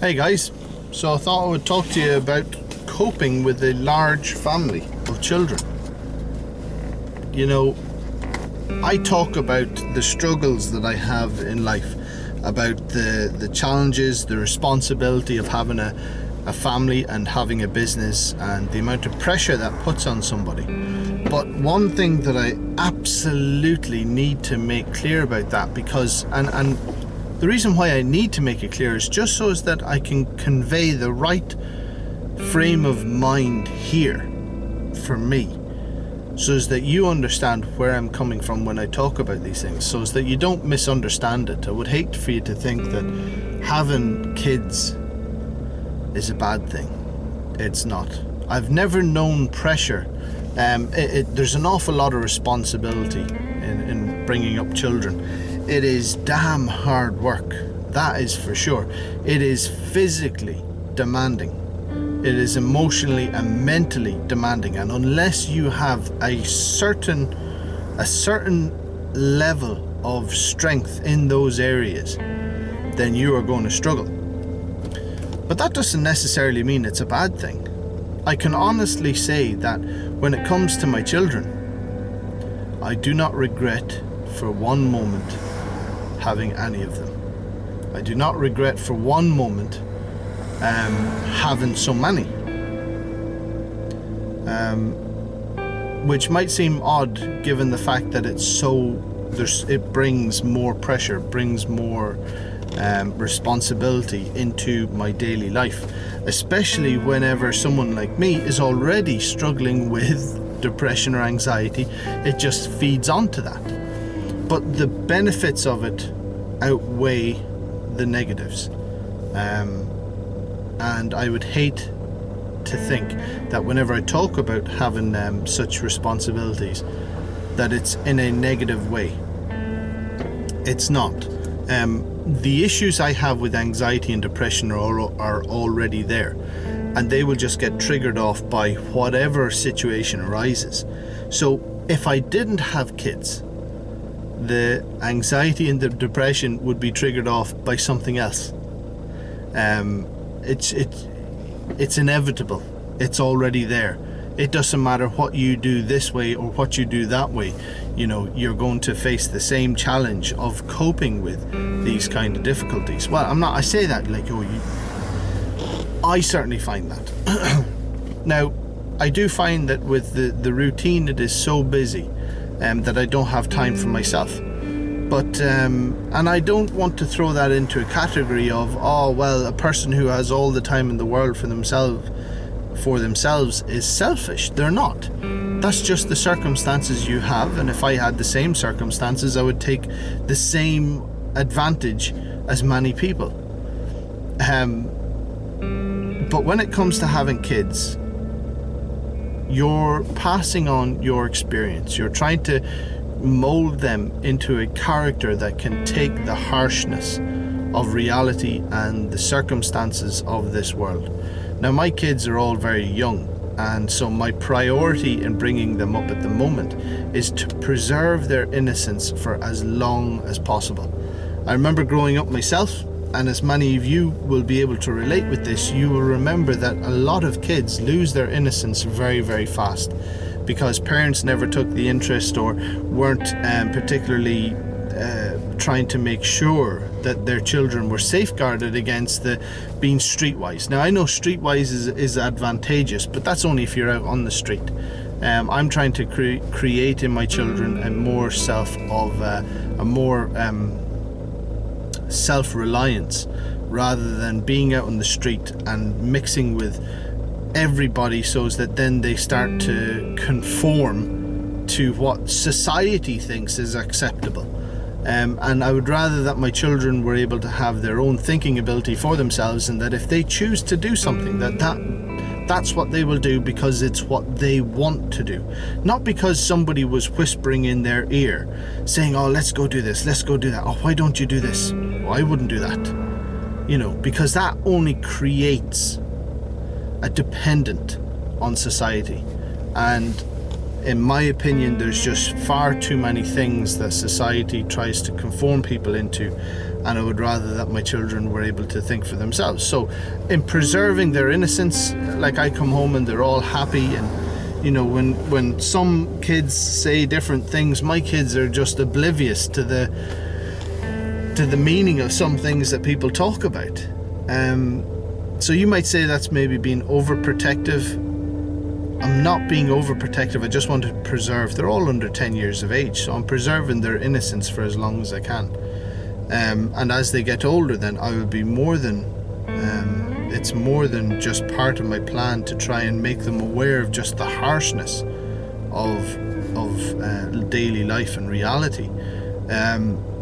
Hey guys, so I thought I would talk to you about coping with a large family of children. You know, I talk about the struggles that I have in life, about the challenges, the responsibility of having a family and having a business, and the amount of pressure that puts on somebody. But one thing that I absolutely need to make clear about that, because and the reason why I need to make it clear is just so as that I can convey the right frame of mind here for me, so as that you understand where I'm coming from when I talk about these things, so as that you don't misunderstand it. I would hate for you to think that having kids is a bad thing. It's not. I've never known pressure. There's an awful lot of responsibility in bringing up children. It is damn hard work, that is for sure. It is physically demanding. It is emotionally and mentally demanding, and unless you have a certain level of strength in those areas, then you are going to struggle. But that doesn't necessarily mean it's a bad thing. I can honestly say that when it comes to my children, I do not regret for one moment having any of them. I do not regret for one moment having so many. Which might seem odd given the fact that it brings more pressure, brings more responsibility into my daily life, especially whenever someone like me is already struggling with depression or anxiety. It just feeds onto that. But the benefits of it outweigh the negatives. And I would hate to think that whenever I talk about having such responsibilities, that it's in a negative way. It's not. The issues I have with anxiety and depression are already there, and they will just get triggered off by whatever situation arises. So if I didn't have kids, the anxiety and the depression would be triggered off by something else. It's inevitable. It's already there. It doesn't matter what you do this way or what you do that way. You know, you're going to face the same challenge of coping with these kind of difficulties. Well, I say that like, I certainly find that. Now, I do find that with the routine, it is so busy that I don't have time for myself. But, and I don't want to throw that into a category of, a person who has all the time in the world for themselves is selfish. They're not. That's just the circumstances you have, and if I had the same circumstances, I would take the same advantage as many people. But when it comes to having kids, you're passing on your experience. You're trying to mold them into a character that can take the harshness of reality and the circumstances of this world. Now, my kids are all very young, and so my priority in bringing them up at the moment is to preserve their innocence for as long as possible. I remember growing up myself, and as many of you will be able to relate with this, you will remember that a lot of kids lose their innocence very, very fast because parents never took the interest or weren't particularly trying to make sure that their children were safeguarded against being streetwise. Now, I know streetwise is advantageous, but that's only if you're out on the street. I'm trying to create in my children a more self-reliance, rather than being out on the street and mixing with everybody, so that then they start to conform to what society thinks is acceptable. And I would rather that my children were able to have their own thinking ability for themselves, and that if they choose to do something, that's what they will do because it's what they want to do, not because somebody was whispering in their ear saying, let's go do this, let's go do that, why don't you do this, I wouldn't do that, because that only creates a dependent on society. And in my opinion, there's just far too many things that society tries to conform people into, and I would rather that my children were able to think for themselves. So in preserving their innocence, like I come home and they're all happy, and when some kids say different things, my kids are just oblivious to the meaning of some things that people talk about. So you might say that's maybe being overprotective. I'm not being overprotective. I just want to preserve. They're all under 10 years of age, so I'm preserving their innocence for as long as I can. And as they get older, then I will be more than it's more than just part of my plan to try and make them aware of just the harshness of daily life and reality,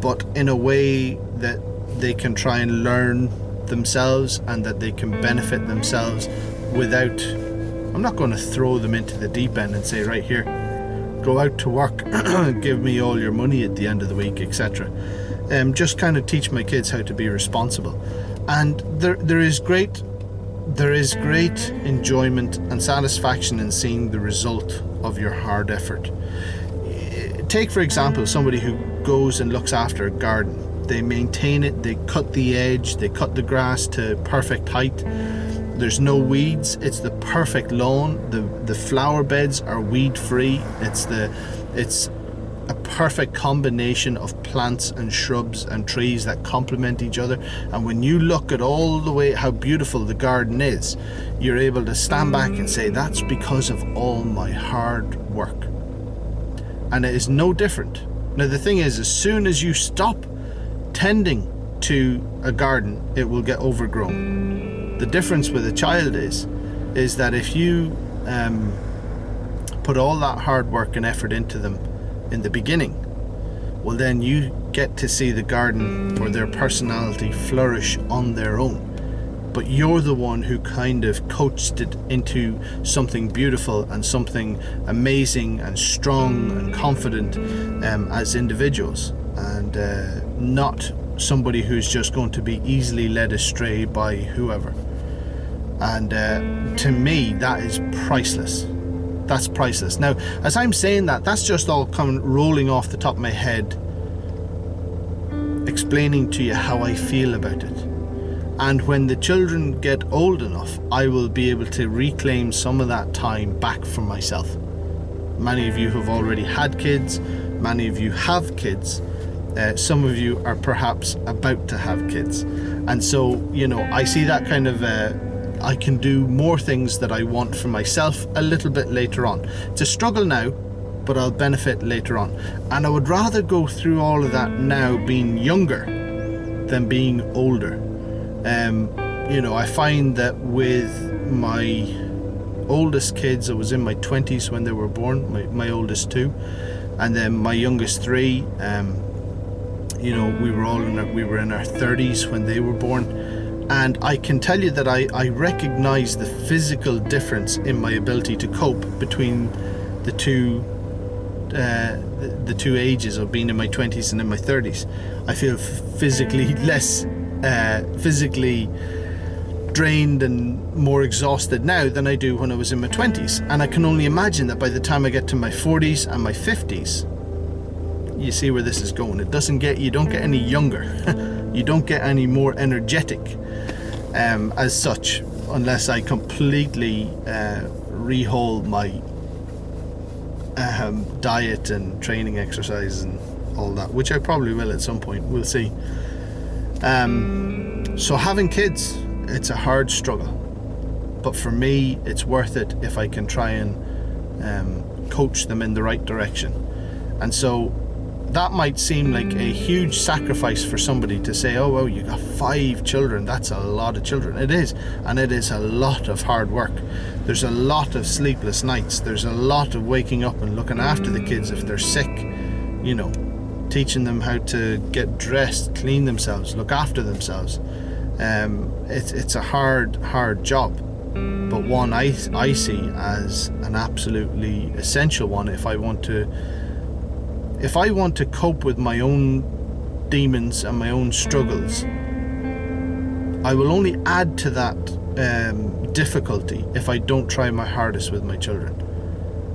but in a way that they can try and learn themselves and that they can benefit themselves without. I'm not going to throw them into the deep end and say, right, here, go out to work, give me all your money at the end of the week, etc. Just kind of teach my kids how to be responsible. And there is great enjoyment and satisfaction in seeing the result of your hard effort. Take, for example, somebody who goes and looks after a garden. They maintain it, they cut the edge, they cut the grass to perfect height. There's no weeds, it's the perfect lawn. The flower beds are weed free. It's a perfect combination of plants and shrubs and trees that complement each other. And when you look at all the way how beautiful the garden is, you're able to stand back and say, that's because of all my hard work. And it is no different. Now the thing is, as soon as you stop tending to a garden, it will get overgrown. The difference with a child is that if you put all that hard work and effort into them in the beginning, well, then you get to see the garden or their personality flourish on their own. But you're the one who kind of coached it into something beautiful and something amazing and strong and confident as individuals, and not somebody who's just going to be easily led astray by whoever. And to me, that is priceless. That's priceless. Now, as I'm saying that, that's just all coming rolling off the top of my head, explaining to you how I feel about it. And when the children get old enough, I will be able to reclaim some of that time back for myself. Many of you have already had kids. Many of you have kids. Some of you are perhaps about to have kids. And so, I see that kind of I can do more things that I want for myself a little bit later on. It's a struggle now, but I'll benefit later on. And I would rather go through all of that now being younger than being older. I find that with my oldest kids, I was in my 20s when they were born, my oldest two, and then my youngest three, we were in our 30s when they were born. And I can tell you that I recognize the physical difference in my ability to cope between the two ages of being in my 20s and in my 30s. I feel physically less physically drained and more exhausted now than I do when I was in my 20s. And I can only imagine that by the time I get to my 40s and my 50s, you see where this is going. You don't get any younger. You don't get any more energetic as such, unless I completely rehaul my diet and training exercise and all that, which I probably will at some point. We'll see. So having kids, it's a hard struggle, but for me it's worth it if I can try and coach them in the right direction. And so that might seem like a huge sacrifice for somebody to say, oh well, you got 5 children, that's a lot of children. It is, and it is a lot of hard work. There's a lot of sleepless nights. There's a lot of waking up and looking after the kids if they're sick, teaching them how to get dressed, clean themselves, look after themselves. It's a hard job, but one I see as an absolutely essential one if I want to cope with my own demons and my own struggles. I will only add to that difficulty if I don't try my hardest with my children.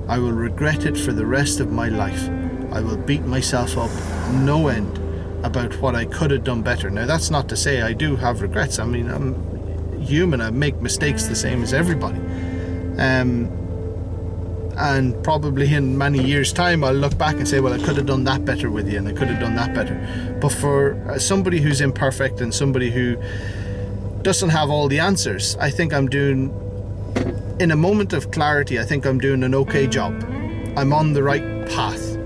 I will regret it for the rest of my life. I will beat myself up no end about what I could have done better. Now, that's not to say I do have regrets. I mean, I'm human. I make mistakes the same as everybody. And probably in many years' time, I'll look back and say, well, I could have done that better with you, and I could have done that better. But for somebody who's imperfect and somebody who doesn't have all the answers, I think I'm doing, in a moment of clarity, I think I'm doing an okay job. I'm on the right path.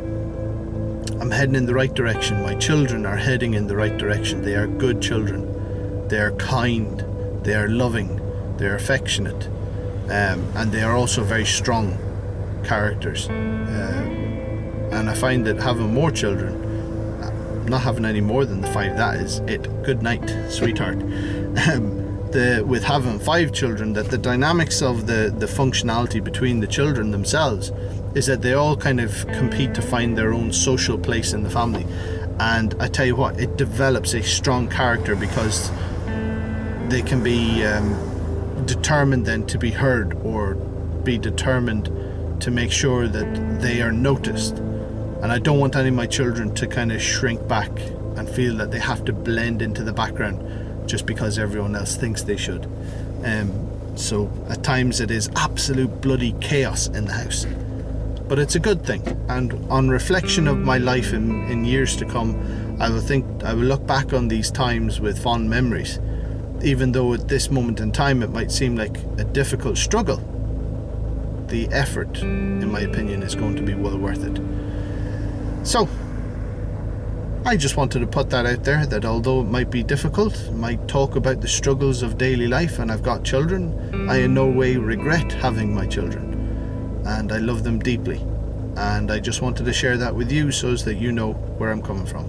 I'm heading in the right direction. My children are heading in the right direction. They are good children. They are kind. They are loving. They are affectionate. And they are also very strong characters. And I find that having more children, not having any more than the 5, that is it. Good night, sweetheart. With having 5 children, that the dynamics of the functionality between the children themselves is that they all kind of compete to find their own social place in the family. And I tell you what, it develops a strong character because they can be determined then to be heard, or be determined to make sure that they are noticed. And I don't want any of my children to kind of shrink back and feel that they have to blend into the background just because everyone else thinks they should. So at times it is absolute bloody chaos in the house, but it's a good thing. And on reflection of my life in years to come, I will look back on these times with fond memories, even though at this moment in time it might seem like a difficult struggle. The effort, in my opinion, is going to be well worth it. So I just wanted to put that out there, that although it might be difficult, might talk about the struggles of daily life, and I've got children, I in no way regret having my children, and I love them deeply. And I just wanted to share that with you so as that you know where I'm coming from.